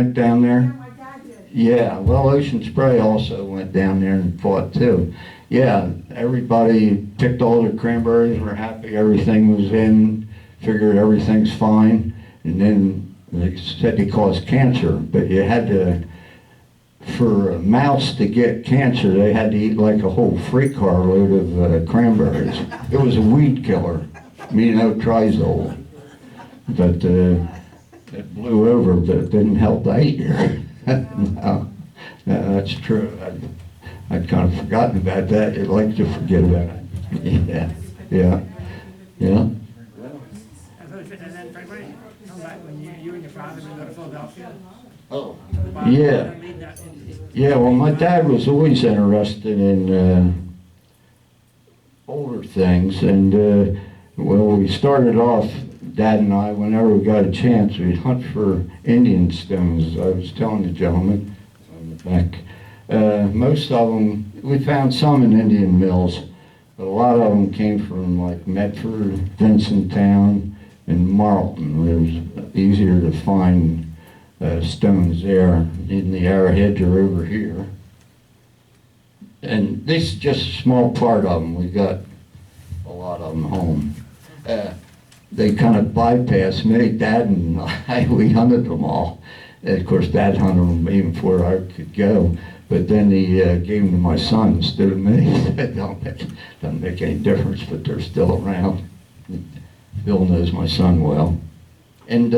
went down Yeah, there? my dad did. Yeah, well, Ocean Spray also went down there and fought too. Yeah, everybody picked all the cranberries, were happy everything was in, figured everything's fine, and then they said they caused cancer, but you had to, for a mouse to get cancer, they had to eat like a whole freight car load of cranberries. It was a weed killer, trizol, but it blew over, but it didn't help that year. No, that's true. I'd kind of forgotten about that. You'd like to forget about it. Yeah, yeah, yeah. And then February, come back when you and your father would go to Philadelphia. Oh, yeah. Yeah, well, my dad was always interested in older things, and well, we started off, Dad and I, whenever we got a chance, we'd hunt for Indian stones. I was telling the gentleman on the back. Most of them, we found some in Indian mills, but a lot of them came from like Medford, Vincenttown, and Marlton. It was easier to find stones there. In the arrowheads are over here. And this is just a small part of them. We got a lot of them home. They kind of bypassed me. Dad and I, we hunted them all. And of course, Dad hunted them even before I could go. But then he gave them to my son instead of me. He said, doesn't make any difference, but they're still around. Bill knows my son well. And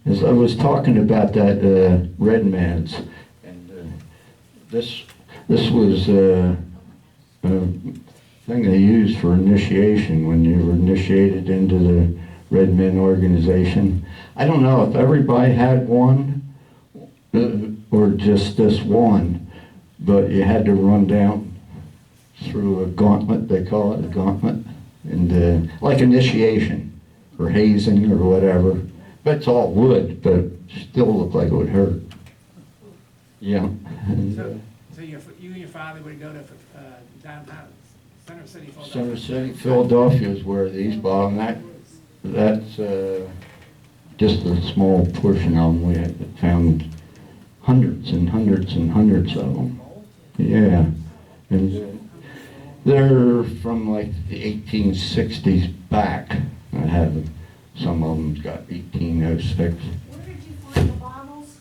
as I was talking about that red man's, and this was a thing they used for initiation when you were initiated into the Red Men organization. I don't know if everybody had one or just this one, but you had to run down through a gauntlet, they call it a gauntlet, and like initiation or hazing or whatever. But it's all wood, but still looked like it would hurt. Yeah. So you and your father would go to downtown Center City, Philadelphia? Center City, Philadelphia is where these bottom. That's just a small portion of them. We had found hundreds and hundreds and hundreds of them. Yeah. And they're from like the 1860s back. I have some of them's got 1806. Where did you find the bottles?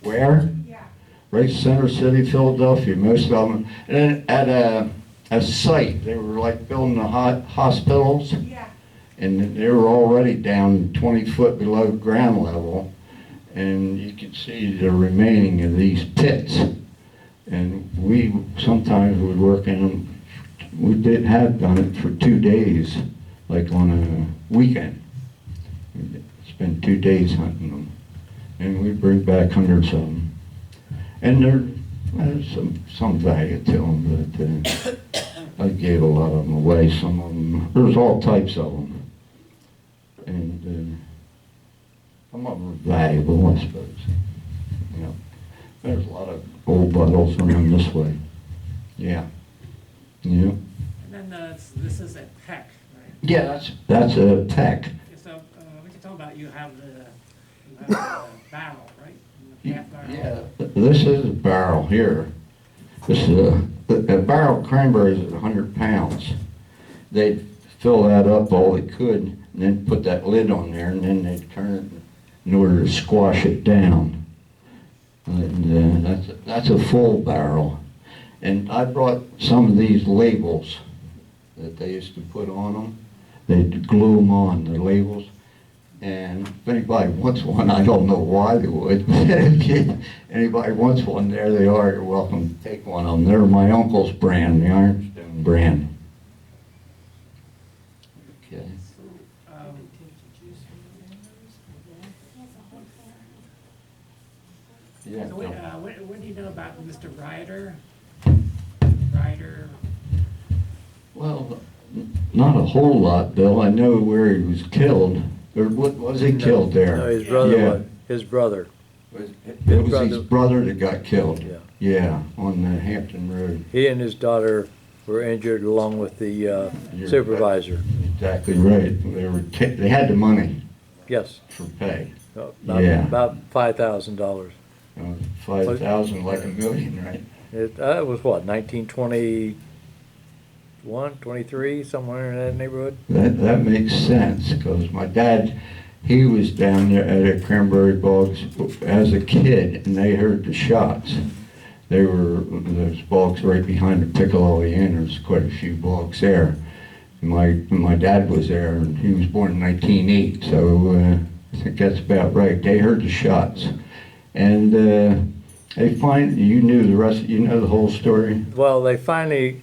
Where? Yeah. Right, Center City, Philadelphia. Most of them, and at a site, they were like building the hospitals, Yeah. and they were already down 20 foot below ground level, and you could see the remaining of these pits. And we sometimes would work in them. We have done it for 2 days, like on a weekend. We'd spend 2 days hunting them, and we'd bring back hundreds of them. And there's some value to them, but I gave a lot of them away. Some of them, there's all types of them, and some of them are valuable, I suppose. You know, there's a lot of old bottles around this way. Yeah. Yeah. And then this is a peck, right? Yeah, that's a peck. So we can talk about you have the barrel, right? The half barrel. Yeah, this is a barrel here. This is a barrel of cranberries is 100 pounds. They'd fill that up all they could, and then put that lid on there, and then they'd turn it in order to squash it down. And that's a full barrel. And I brought some of these labels that they used to put on them. They'd glue them on, the labels. And if anybody wants one, I don't know why they would, but if anybody wants one, there they are. You're welcome to take one of them. They're my uncle's brand, the Ironstone brand. Okay. Yeah. So what do you know about Mr. Ryder? Well, not a whole lot, Bill. I know where he was killed. Or what was he killed there? No, his brother Yeah. was. His brother. It was his brother that got killed. Yeah. Yeah, on the Hampton Road. He and his daughter were injured along with the You're supervisor. Exactly right. They had the money Yes. for pay. About Yeah. $5,000. 5,000 like a million, right? It was what, 1921, 23, somewhere in that neighborhood? That makes sense, because my dad, he was down there at the Cranberry Bogs as a kid, and they heard the shots. They were, those bogs right behind the Piccolo Inn, there's quite a few bogs there. My dad was there, and he was born in 1908, so I think that's about right. They heard the shots. And you knew the rest, you know the whole story? Well, they finally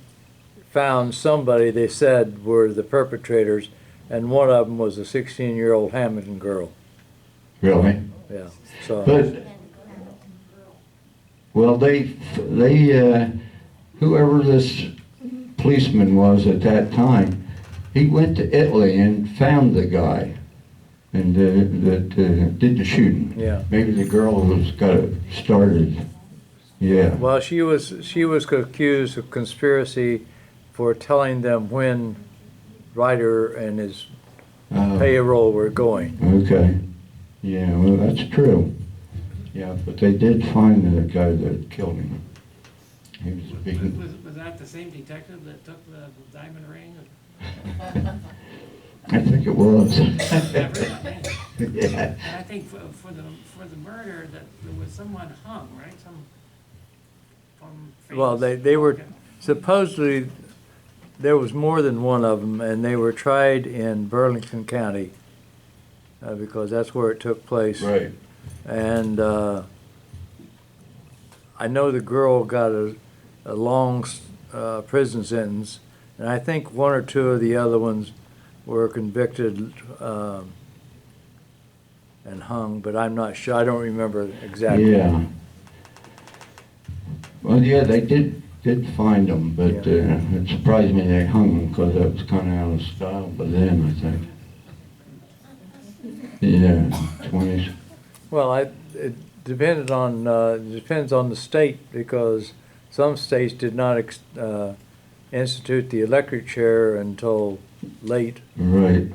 found somebody they said were the perpetrators, and one of them was a 16-year-old Hamilton girl. Really? Yeah. So. But, well, whoever this policeman was at that time, he went to Italy and found the guy and that did the shooting. Yeah. Maybe the girl got it started. Yeah. Well, she was accused of conspiracy for telling them when Ryder and his payroll were going. Okay. Yeah, well, that's true. Yeah, but they did find the guy that killed him. He was a big... Was that the same detective that took the diamond ring? I think it was. Yeah. Yeah. And I think for the murder, that there was someone hung, right? Well, they were supposedly, there was more than one of them, and they were tried in Burlington County because that's where it took place. Right. And I know the girl got a long prison sentence, and I think one or two of the other ones were convicted and hung, but I'm not sure. I don't remember exactly. Yeah. Well, yeah, they did find them, but it surprised me they hung them because that was kind of out of style by then, I think. Yeah, 20s. Well, it depends on the state, because some states did not institute the electric chair until late. Right.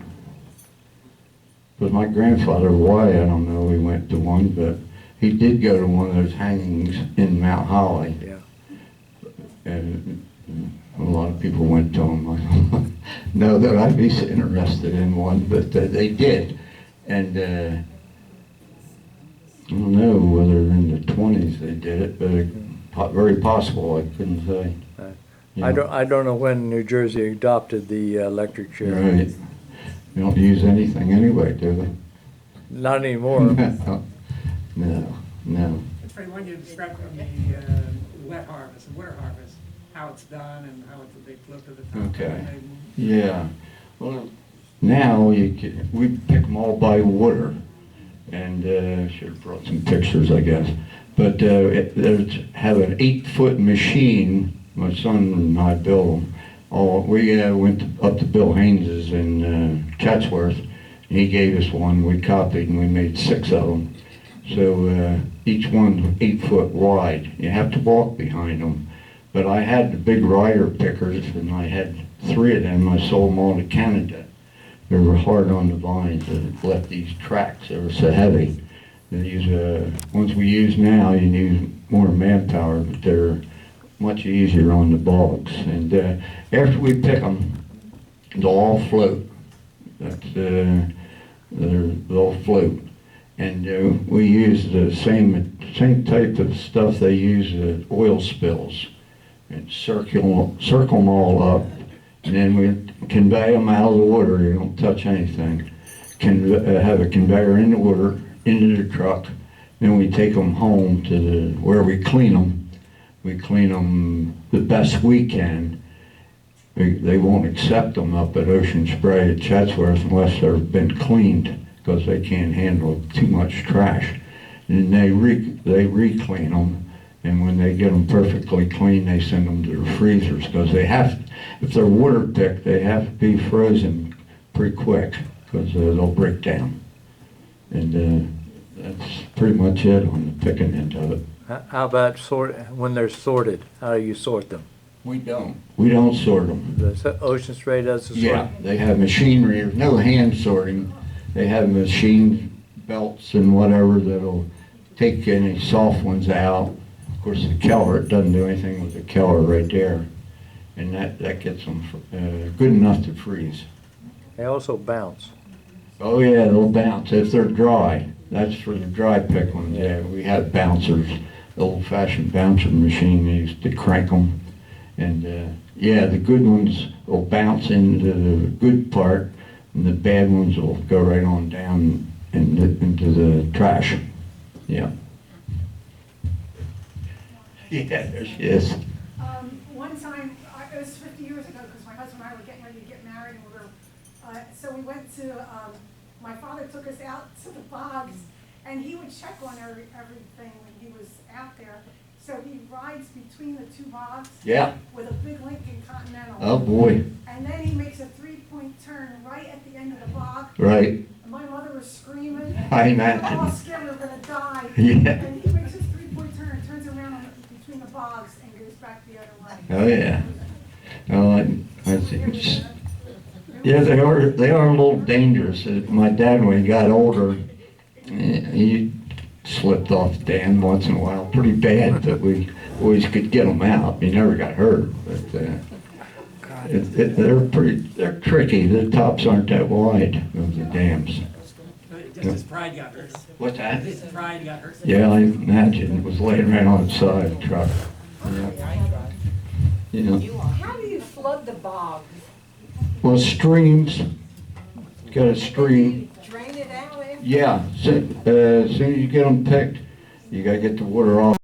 But my grandfather, why, I don't know, he went to one, but he did go to one of those hangings in Mount Holly. Yeah. And a lot of people went to them. I don't know that I'd be interested in one, but they did. And I don't know whether in the 20s they did it, but very possible, I couldn't say. I don't know when New Jersey adopted the electric chair. Right. They don't use anything anyway, do they? Not anymore. No. It's pretty when you describe from the wet harvest and winter harvest, how it's done and how they float to the top. Okay. Yeah. Well, now we pick them all by water, and should have brought some pictures, I guess. But they have an 8-foot machine. My son and I built them. We went up to Bill Haynes's in Chatsworth, and he gave us one. We copied, and we made 6 of them. So each one's 8 foot wide. You have to walk behind them. But I had the big rider pickers, and I had 3 of them. I sold them all to Canada. They were hard on the vines. They left these tracks. They were so heavy. Ones we use now, you need more manpower, but they're much easier on the bogs. And after we pick them, they'll all float. They'll float. And we use the same type of stuff they use oil spills, and circle them all up, and then we convey them out of the water. You don't touch anything. Have a conveyor in the water into the truck. Then we take them home to where we clean them. We clean them the best we can. They won't accept them up at Ocean Spray at Chatsworth unless they've been cleaned, because they can't handle too much trash. And they re-clean them, and when they get them perfectly clean, they send them to the freezers, because if they're water picked, they have to be frozen pretty quick, because they'll break down. And that's pretty much it on the picking end of it. How about when they're sorted? How do you sort them? We don't. We don't sort them. The Ocean Spray does the sorting? Yeah, they have machinery, no hand sorting. They have machine belts and whatever that'll take any soft ones out. Of course, the keller, it doesn't do anything with the keller right there. And that gets them good enough to freeze. They also bounce. Oh yeah, they'll bounce if they're dry. That's for the dry picklings. Yeah, we had bouncers, the old-fashioned bouncer machine. They used to crank them, and yeah, the good ones will bounce into the good part, and the bad ones will go right on down into the trash. Yeah. Yeah, there she is. One time, it was 50 years ago, because my husband and I were getting ready to get married, and so we went to, my father took us out to the bogs, and he would check on everything when he was out there. So he rides between the two bogs. Yeah. With a big Lincoln Continental. Oh boy. And then he makes a 3-point turn right at the end of the bog. Right. And my mother was screaming. I We were all imagine. scared we were gonna die. Yeah. And he makes his 3-point turn, turns around between the bogs and goes back the other way. Oh yeah. Oh, I think. Yeah, they are a little dangerous. My dad, when he got older, he slipped off the dam once in a while, pretty bad, but we always could get him out. He never got hurt, but they're tricky. The tops aren't that wide of the dams. Just his pride got hurt. What's that? His pride got hurt. Yeah, I imagine it was laying right on its side of the truck. Yeah. How do you flood the bogs? Well, streams, got a stream. Drain it out? Yeah, as soon as you get them picked, you gotta get the water off.